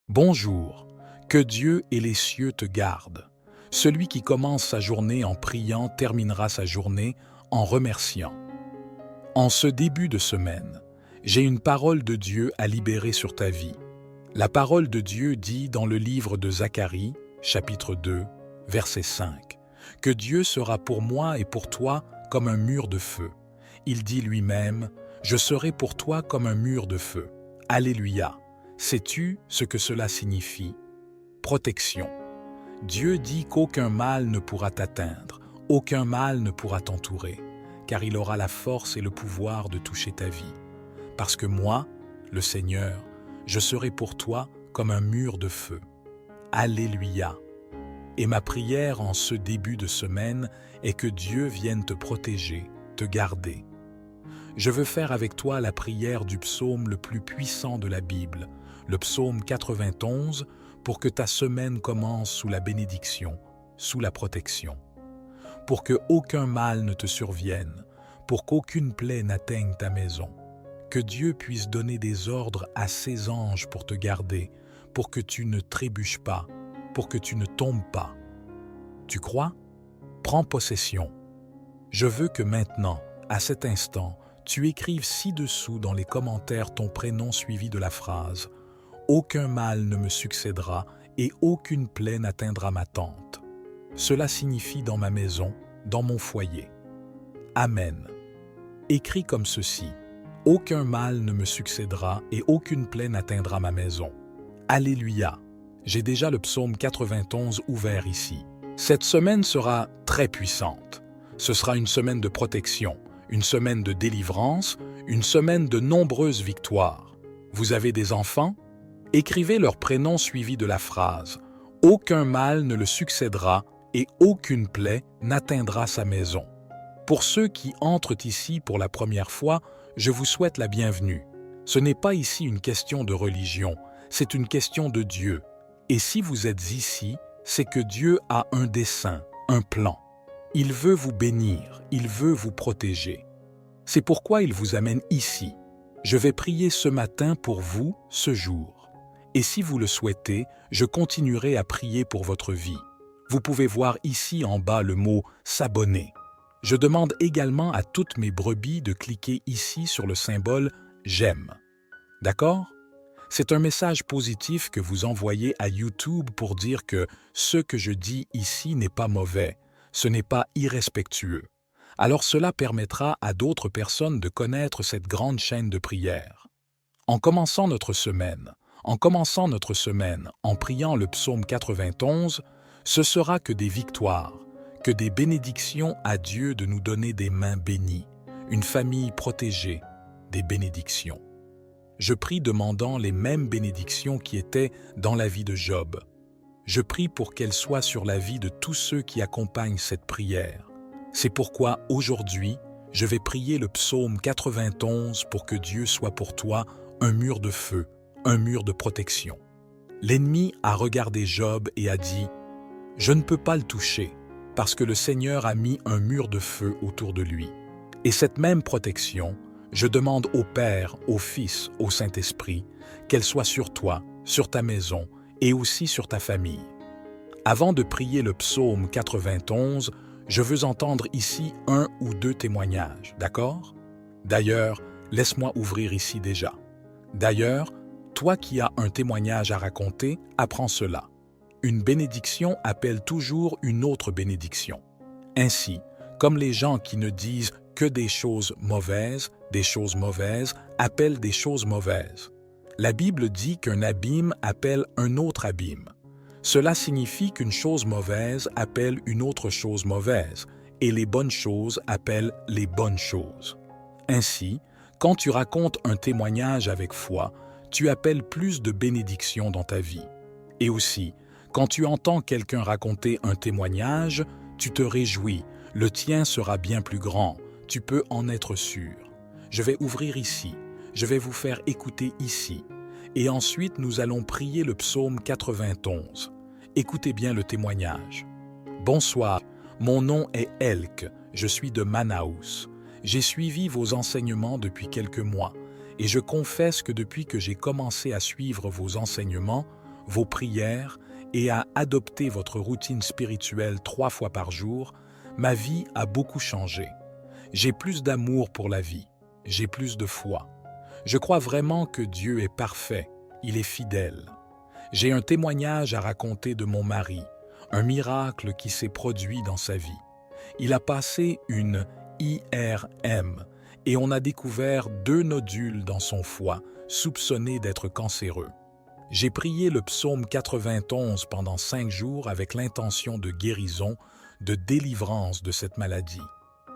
Bonjour, que Dieu et les cieux te gardent. Celui qui commence sa journée en priant terminera sa journée en remerciant. En ce début de semaine, j'ai une parole de Dieu à libérer sur ta vie. La parole de Dieu dit dans le livre de Zacharie, chapitre 2, verset 5, que Dieu sera pour moi et pour toi comme un mur de feu. Il dit lui-même, « Je serai pour toi comme un mur de feu. » Alléluia. Sais-tu ce que cela signifie? Protection. Dieu dit qu'aucun mal ne pourra t'atteindre, aucun mal ne pourra t'entourer, car il aura la force et le pouvoir de toucher ta vie. Parce que moi, le Seigneur, je serai pour toi comme un mur de feu. Alléluia. Et ma prière en ce début de semaine est que Dieu vienne te protéger, te garder. Je veux faire avec toi la prière du psaume le plus puissant de la Bible, le psaume 91, pour que ta semaine commence sous la bénédiction, sous la protection. Pour que aucun mal ne te survienne, pour qu'aucune plaie n'atteigne ta maison. Que Dieu puisse donner des ordres à ses anges pour te garder, pour que tu ne trébuches pas, pour que tu ne tombes pas. Tu crois? Prends possession. Je veux que maintenant, à cet instant, tu écrives ci-dessous dans les commentaires ton prénom suivi de la phrase « Aucun mal ne me succédera et aucune plaie n'atteindra ma tente. » Cela signifie dans ma maison, dans mon foyer. Amen. Écris comme ceci « Aucun mal ne me succédera et aucune plaie n'atteindra ma maison. » Alléluia. J'ai déjà le psaume 91 ouvert ici. Cette semaine sera très puissante. Ce sera une semaine de protection, une semaine de délivrance, une semaine de nombreuses victoires. Vous avez des enfants? Écrivez leur prénom suivi de la phrase « Aucun mal ne le succédera et aucune plaie n'atteindra sa maison. » Pour ceux qui entrent ici pour la première fois, je vous souhaite la bienvenue. Ce n'est pas ici une question de religion, c'est une question de Dieu. Et si vous êtes ici, c'est que Dieu a un dessein, un plan. Il veut vous bénir, il veut vous protéger. C'est pourquoi il vous amène ici. Je vais prier ce matin pour vous, ce jour. Et si vous le souhaitez, je continuerai à prier pour votre vie. Vous pouvez voir ici en bas le mot « s'abonner ». Je demande également à toutes mes brebis de cliquer ici sur le symbole « j'aime ». D'accord? C'est un message positif que vous envoyez à YouTube pour dire que ce que je dis ici n'est pas mauvais, ce n'est pas irrespectueux. Alors cela permettra à d'autres personnes de connaître cette grande chaîne de prière. En commençant notre semaine en priant le psaume 91, ce sera que des victoires, que des bénédictions à Dieu de nous donner des mains bénies, une famille protégée, des bénédictions. Je prie demandant les mêmes bénédictions qui étaient dans la vie de Job. Je prie pour qu'elles soient sur la vie de tous ceux qui accompagnent cette prière. C'est pourquoi aujourd'hui, je vais prier le psaume 91 pour que Dieu soit pour toi un mur de feu, un mur de protection. L'ennemi a regardé Job et a dit « Je ne peux pas le toucher, parce que le Seigneur a mis un mur de feu autour de lui. » Et cette même protection, je demande au Père, au Fils, au Saint-Esprit, qu'elle soit sur toi, sur ta maison et aussi sur ta famille. Avant de prier le psaume 91, je veux entendre ici un ou deux témoignages, d'accord? D'ailleurs, laisse-moi ouvrir ici déjà. D'ailleurs, toi qui as un témoignage à raconter, apprends cela. Une bénédiction appelle toujours une autre bénédiction. Ainsi, comme les gens qui ne disent que des choses mauvaises appellent des choses mauvaises. La Bible dit qu'un abîme appelle un autre abîme. Cela signifie qu'une chose mauvaise appelle une autre chose mauvaise, et les bonnes choses appellent les bonnes choses. Ainsi, quand tu racontes un témoignage avec foi, tu appelles plus de bénédictions dans ta vie. Et aussi, quand tu entends quelqu'un raconter un témoignage, tu te réjouis, le tien sera bien plus grand, tu peux en être sûr. Je vais ouvrir ici, je vais vous faire écouter ici, et ensuite nous allons prier le psaume 91. Écoutez bien le témoignage. Bonsoir, mon nom est Elk, je suis de Manaus. J'ai suivi vos enseignements depuis quelques mois, et je confesse que depuis que j'ai commencé à suivre vos enseignements, vos prières et à adopter votre routine spirituelle 3 fois par jour, ma vie a beaucoup changé. J'ai plus d'amour pour la vie, j'ai plus de foi. Je crois vraiment que Dieu est parfait, il est fidèle. J'ai un témoignage à raconter de mon mari, un miracle qui s'est produit dans sa vie. Il a passé une IRM et on a découvert 2 nodules dans son foie, soupçonnés d'être cancéreux. J'ai prié le psaume 91 pendant 5 jours avec l'intention de guérison, de délivrance de cette maladie.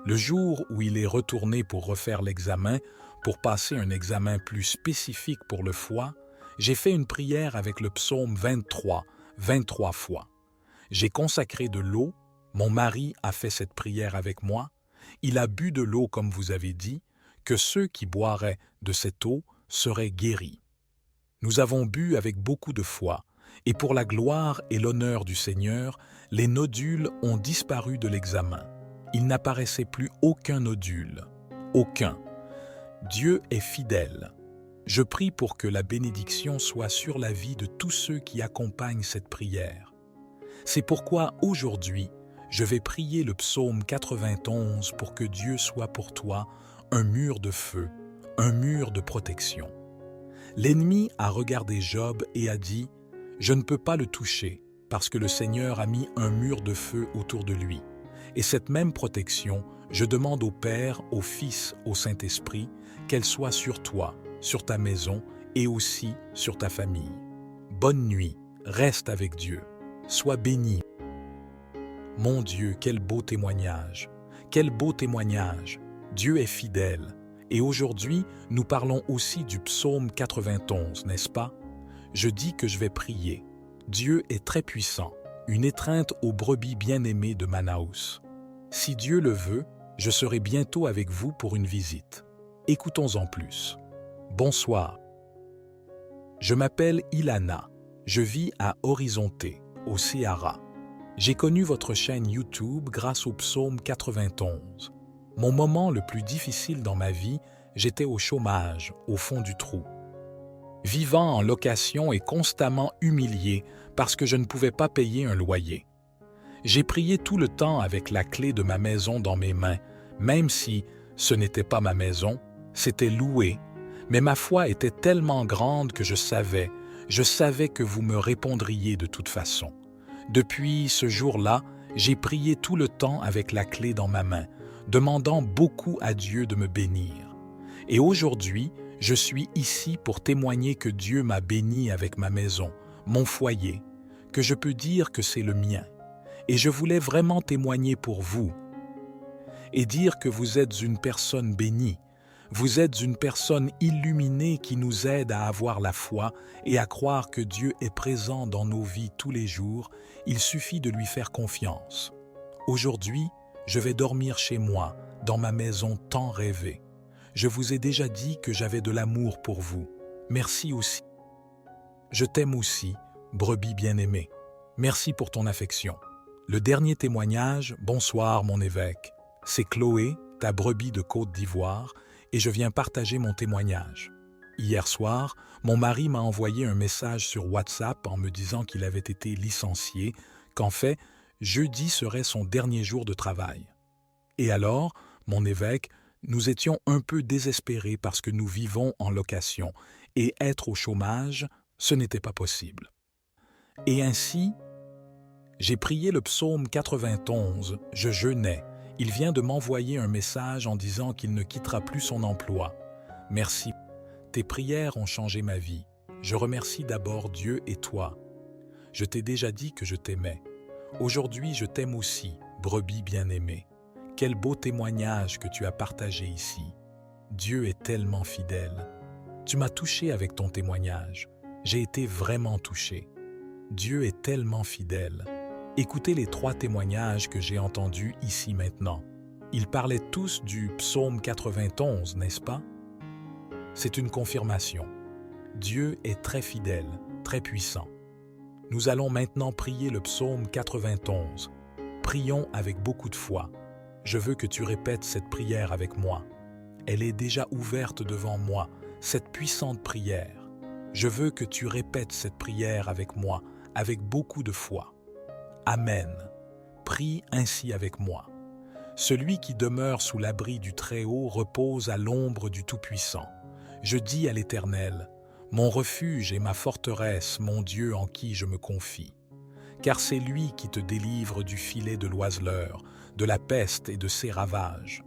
Le jour où il est retourné pour refaire l'examen, pour passer un examen plus spécifique pour le foie, j'ai fait une prière avec le psaume 23 fois. J'ai consacré de l'eau, mon mari a fait cette prière avec moi, il a bu de l'eau comme vous avez dit, que ceux qui boiraient de cette eau seraient guéris. Nous avons bu avec beaucoup de foi, et pour la gloire et l'honneur du Seigneur, les nodules ont disparu de l'examen. Il n'apparaissait plus aucun nodule. Aucun. Dieu est fidèle. Je prie pour que la bénédiction soit sur la vie de tous ceux qui accompagnent cette prière. C'est pourquoi aujourd'hui, je vais prier le psaume 91 pour que Dieu soit pour toi un mur de feu, un mur de protection. L'ennemi a regardé Job et a dit « Je ne peux pas le toucher parce que le Seigneur a mis un mur de feu autour de lui. » Et cette même protection, je demande au Père, au Fils, au Saint-Esprit, qu'elle soit sur toi, sur ta maison et aussi sur ta famille. Bonne nuit, reste avec Dieu, sois béni. Mon Dieu, quel beau témoignage! Quel beau témoignage! Dieu est fidèle. Et aujourd'hui, nous parlons aussi du psaume 91, n'est-ce pas? Je dis que je vais prier. Dieu est très puissant, une étreinte aux brebis bien-aimées de Manaus. Si Dieu le veut, je serai bientôt avec vous pour une visite. Écoutons-en plus. Bonsoir. Je m'appelle Ilana. Je vis à Horizonte, au Ceará. J'ai connu votre chaîne YouTube grâce au psaume 91. Mon moment le plus difficile dans ma vie, j'étais au chômage, au fond du trou. Vivant en location et constamment humilié parce que je ne pouvais pas payer un loyer. J'ai prié tout le temps avec la clé de ma maison dans mes mains, même si ce n'était pas ma maison, c'était loué. Mais ma foi était tellement grande que je savais que vous me répondriez de toute façon. Depuis ce jour-là, j'ai prié tout le temps avec la clé dans ma main, demandant beaucoup à Dieu de me bénir. Et aujourd'hui, je suis ici pour témoigner que Dieu m'a béni avec ma maison, mon foyer, que je peux dire que c'est le mien. Et je voulais vraiment témoigner pour vous et dire que vous êtes une personne bénie. Vous êtes une personne illuminée qui nous aide à avoir la foi et à croire que Dieu est présent dans nos vies tous les jours. Il suffit de lui faire confiance. Aujourd'hui, je vais dormir chez moi, dans ma maison tant rêvée. Je vous ai déjà dit que j'avais de l'amour pour vous. Merci aussi. Je t'aime aussi, brebis bien-aimée. Merci pour ton affection. Le dernier témoignage, bonsoir mon évêque. C'est Chloé, ta brebis de Côte d'Ivoire, et je viens partager mon témoignage. Hier soir, mon mari m'a envoyé un message sur WhatsApp en me disant qu'il avait été licencié, qu'en fait, jeudi serait son dernier jour de travail. Et alors, mon évêque, nous étions un peu désespérés parce que nous vivons en location et être au chômage, ce n'était pas possible. Et ainsi, j'ai prié le psaume 91, je jeûnais. Il vient de m'envoyer un message en disant qu'il ne quittera plus son emploi. Merci. Tes prières ont changé ma vie. Je remercie d'abord Dieu et toi. Je t'ai déjà dit que je t'aimais. Aujourd'hui, je t'aime aussi, brebis bien-aimée. Quel beau témoignage que tu as partagé ici. Dieu est tellement fidèle. Tu m'as touché avec ton témoignage. J'ai été vraiment touché. Dieu est tellement fidèle. Écoutez les 3 témoignages que j'ai entendus ici maintenant. Ils parlaient tous du psaume 91, n'est-ce pas? C'est une confirmation. Dieu est très fidèle, très puissant. Nous allons maintenant prier le psaume 91. Prions avec beaucoup de foi. Je veux que tu répètes cette prière avec moi. Elle est déjà ouverte devant moi, cette puissante prière. Je veux que tu répètes cette prière avec moi, avec beaucoup de foi. Amen. Prie ainsi avec moi. Celui qui demeure sous l'abri du Très-Haut repose à l'ombre du Tout-Puissant. Je dis à l'Éternel, mon refuge et ma forteresse, mon Dieu en qui je me confie. Car c'est lui qui te délivre du filet de l'oiseleur, de la peste et de ses ravages.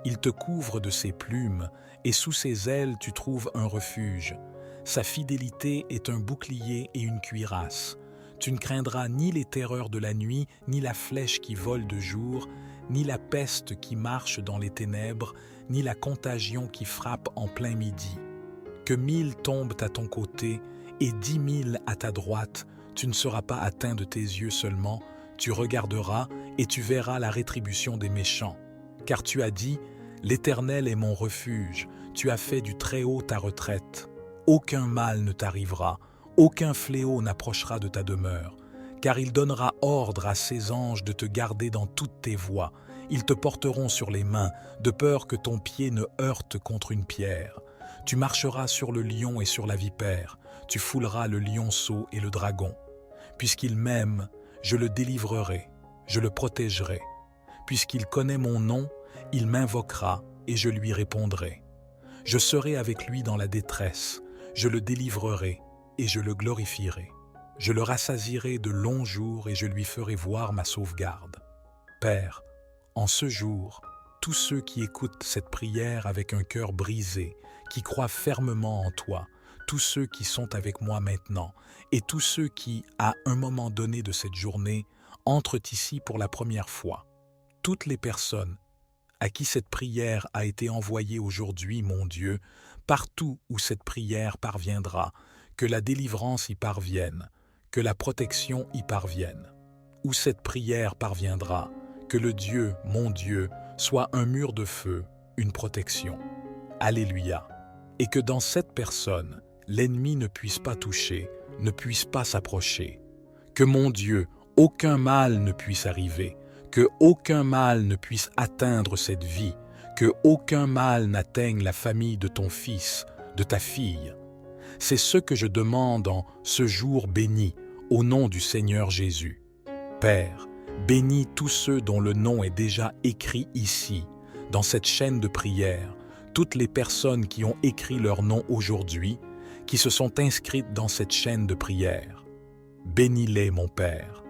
Il te couvre de ses plumes, et sous ses ailes tu trouves un refuge. Sa fidélité est un bouclier et une cuirasse. Tu ne craindras ni les terreurs de la nuit, ni la flèche qui vole de jour, ni la peste qui marche dans les ténèbres, ni la contagion qui frappe en plein midi. Que 1000 tombent à ton côté et 10 000 à ta droite, tu ne seras pas atteint de tes yeux seulement, tu regarderas et tu verras la rétribution des méchants. Car tu as dit, l'Éternel est mon refuge, tu as fait du Très-Haut ta retraite. Aucun mal ne t'arrivera, aucun fléau n'approchera de ta demeure, car il donnera ordre à ses anges de te garder dans toutes tes voies. Ils te porteront sur les mains, de peur que ton pied ne heurte contre une pierre. Tu marcheras sur le lion et sur la vipère, tu fouleras le lionceau et le dragon. Puisqu'il m'aime, je le délivrerai, je le protégerai. Puisqu'il connaît mon nom, il m'invoquera et je lui répondrai. Je serai avec lui dans la détresse, je le délivrerai et je le glorifierai. Je le rassasierai de longs jours et je lui ferai voir ma sauvegarde. Père, en ce jour, tous ceux qui écoutent cette prière avec un cœur brisé, qui croient fermement en toi, tous ceux qui sont avec moi maintenant et tous ceux qui, à un moment donné de cette journée, entrent ici pour la première fois, toutes les personnes à qui cette prière a été envoyée aujourd'hui, mon Dieu, partout où cette prière parviendra, que la délivrance y parvienne, que la protection y parvienne. Où cette prière parviendra, que le Dieu, mon Dieu, soit un mur de feu, une protection. Alléluia. Et que dans cette personne, l'ennemi ne puisse pas toucher, ne puisse pas s'approcher. Que mon Dieu, aucun mal ne puisse arriver, que aucun mal ne puisse atteindre cette vie, que aucun mal n'atteigne la famille de ton fils, de ta fille. C'est ce que je demande en ce jour béni, au nom du Seigneur Jésus. Père, bénis tous ceux dont le nom est déjà écrit ici, dans cette chaîne de prière, toutes les personnes qui ont écrit leur nom aujourd'hui, qui se sont inscrites dans cette chaîne de prière. Bénis-les, mon Père,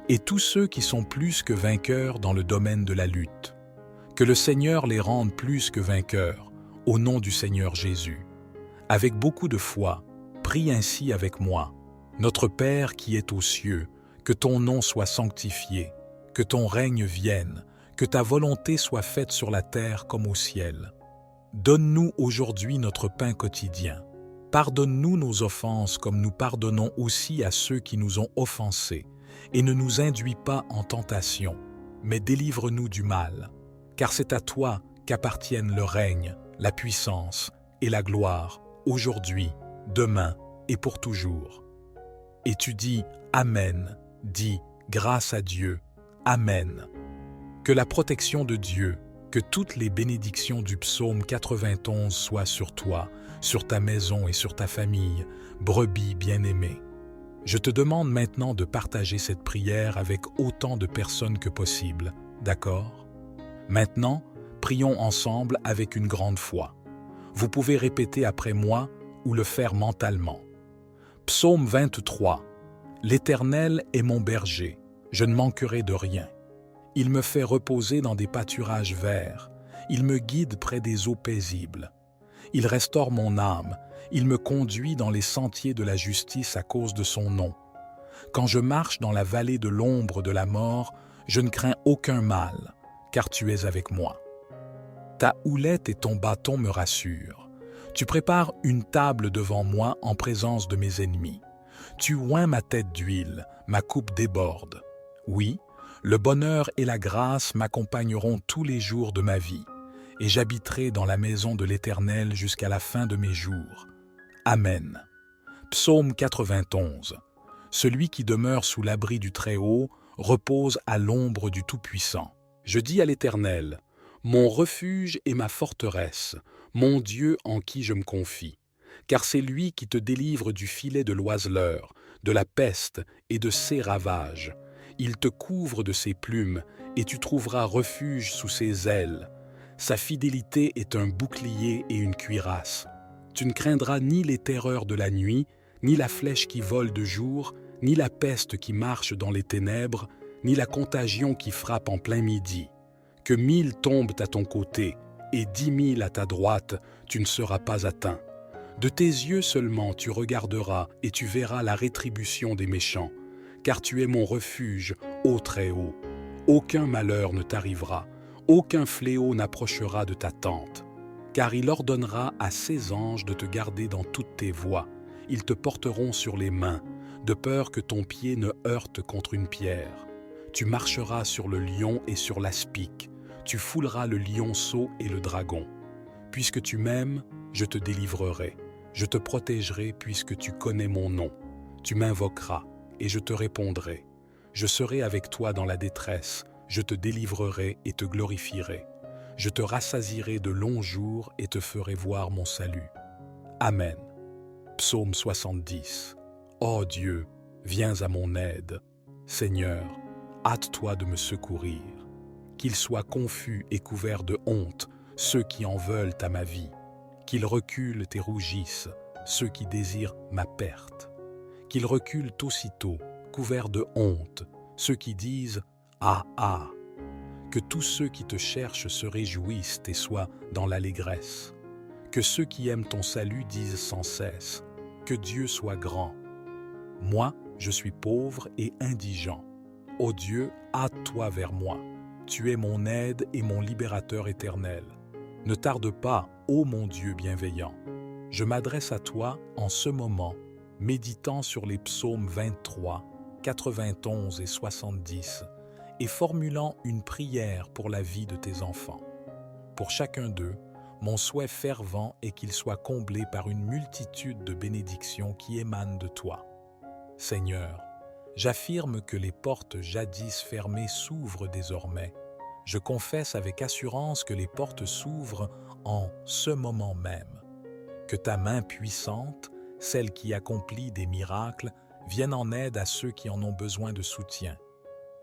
et tous ceux qui sont plus que vainqueurs dans le domaine de la lutte. Que le Seigneur les rende plus que vainqueurs, au nom du Seigneur Jésus. Avec beaucoup de foi, prie ainsi avec moi. Notre Père qui est aux cieux, que ton nom soit sanctifié, que ton règne vienne, que ta volonté soit faite sur la terre comme au ciel. Donne-nous aujourd'hui notre pain quotidien. Pardonne-nous nos offenses comme nous pardonnons aussi à ceux qui nous ont offensés, et ne nous induis pas en tentation, mais délivre-nous du mal. Car c'est à toi qu'appartiennent le règne, la puissance et la gloire, aujourd'hui, demain et pour toujours. Et tu dis Amen, dis grâce à Dieu, Amen. Que la protection de Dieu, que toutes les bénédictions du psaume 91 soient sur toi, sur ta maison et sur ta famille, brebis bien-aimée. Je te demande maintenant de partager cette prière avec autant de personnes que possible, d'accord? Maintenant, prions ensemble avec une grande foi. Vous pouvez répéter après moi ou le faire mentalement. Psaume 23. L'Éternel est mon berger, je ne manquerai de rien. Il me fait reposer dans des pâturages verts, il me guide près des eaux paisibles. Il restaure mon âme, il me conduit dans les sentiers de la justice à cause de son nom. Quand je marche dans la vallée de l'ombre de la mort, je ne crains aucun mal, car tu es avec moi. Ta houlette et ton bâton me rassurent. Tu prépares une table devant moi en présence de mes ennemis. Tu oins ma tête d'huile, ma coupe déborde. Oui, le bonheur et la grâce m'accompagneront tous les jours de ma vie, et j'habiterai dans la maison de l'Éternel jusqu'à la fin de mes jours. Amen. Psaume 91. Celui qui demeure sous l'abri du Très-Haut repose à l'ombre du Tout-Puissant. Je dis à l'Éternel, mon refuge et ma forteresse, mon Dieu en qui je me confie. car c'est lui qui te délivre du filet de l'oiseleur, de la peste et de ses ravages. Il te couvre de ses plumes, et tu trouveras refuge sous ses ailes. Sa fidélité est un bouclier et une cuirasse. Tu ne craindras ni les terreurs de la nuit, ni la flèche qui vole de jour, ni la peste qui marche dans les ténèbres, ni la contagion qui frappe en plein midi. Que 1000 tombent à ton côté, et 10 000 à ta droite, tu ne seras pas atteint. De tes yeux seulement tu regarderas, et tu verras la rétribution des méchants, car tu es mon refuge, ô Très-Haut. Aucun malheur ne t'arrivera, aucun fléau n'approchera de ta tente, car il ordonnera à ses anges de te garder dans toutes tes voies. Ils te porteront sur les mains, de peur que ton pied ne heurte contre une pierre. Tu marcheras sur le lion et sur l'aspic, tu fouleras le lionceau et le dragon. Puisque tu m'aimes, je te délivrerai, je te protégerai puisque tu connais mon nom. Tu m'invoqueras, et je te répondrai. Je serai avec toi dans la détresse, je te délivrerai et te glorifierai. Je te rassasierai de longs jours et te ferai voir mon salut. Amen. Psaume 70. Ô Dieu, viens à mon aide. Seigneur, hâte-toi de me secourir. Qu'ils soient confus et couverts de honte, ceux qui en veulent à ma vie. Qu'ils reculent et rougissent, ceux qui désirent ma perte. Qu'ils reculent aussitôt, couverts de honte, ceux qui disent « Ah, ah !» Que tous ceux qui te cherchent se réjouissent et soient dans l'allégresse. Que ceux qui aiment ton salut disent sans cesse « Que Dieu soit grand !» Moi, je suis pauvre et indigent. Ô Dieu, hâte-toi vers moi. Tu es mon aide et mon libérateur éternel. Ne tarde pas, ô mon Dieu bienveillant. Je m'adresse à toi en ce moment, méditant sur les psaumes 23, 91 et 70, et formulant une prière pour la vie de tes enfants. Pour chacun d'eux, mon souhait fervent est qu'ils soient comblés par une multitude de bénédictions qui émanent de toi. Seigneur, j'affirme que les portes jadis fermées s'ouvrent désormais. Je confesse avec assurance que les portes s'ouvrent en ce moment même. Que ta main puissante, celle qui accomplit des miracles, vienne en aide à ceux qui en ont besoin de soutien.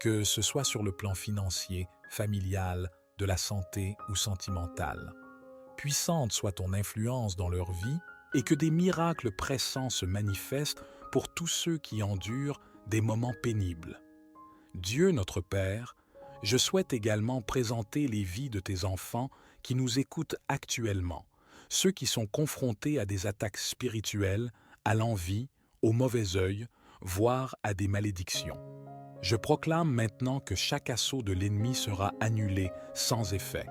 Que ce soit sur le plan financier, familial, de la santé ou sentimental. Puissante soit ton influence dans leur vie et que des miracles pressants se manifestent pour tous ceux qui endurent des moments pénibles. Dieu notre Père, je souhaite également présenter les vies de tes enfants qui nous écoutent actuellement, ceux qui sont confrontés à des attaques spirituelles, à l'envie, au mauvais œil, voire à des malédictions. Je proclame maintenant que chaque assaut de l'ennemi sera annulé sans effet.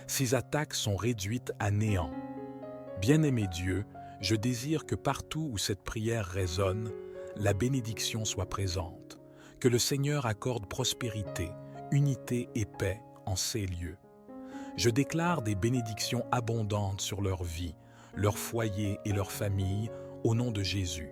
Ces attaques sont réduites à néant. Bien-aimé Dieu, je désire que partout où cette prière résonne, la bénédiction soit présente, que le Seigneur accorde prospérité, unité et paix en ces lieux. Je déclare des bénédictions abondantes sur leur vie, leur foyer et leur famille, au nom de Jésus.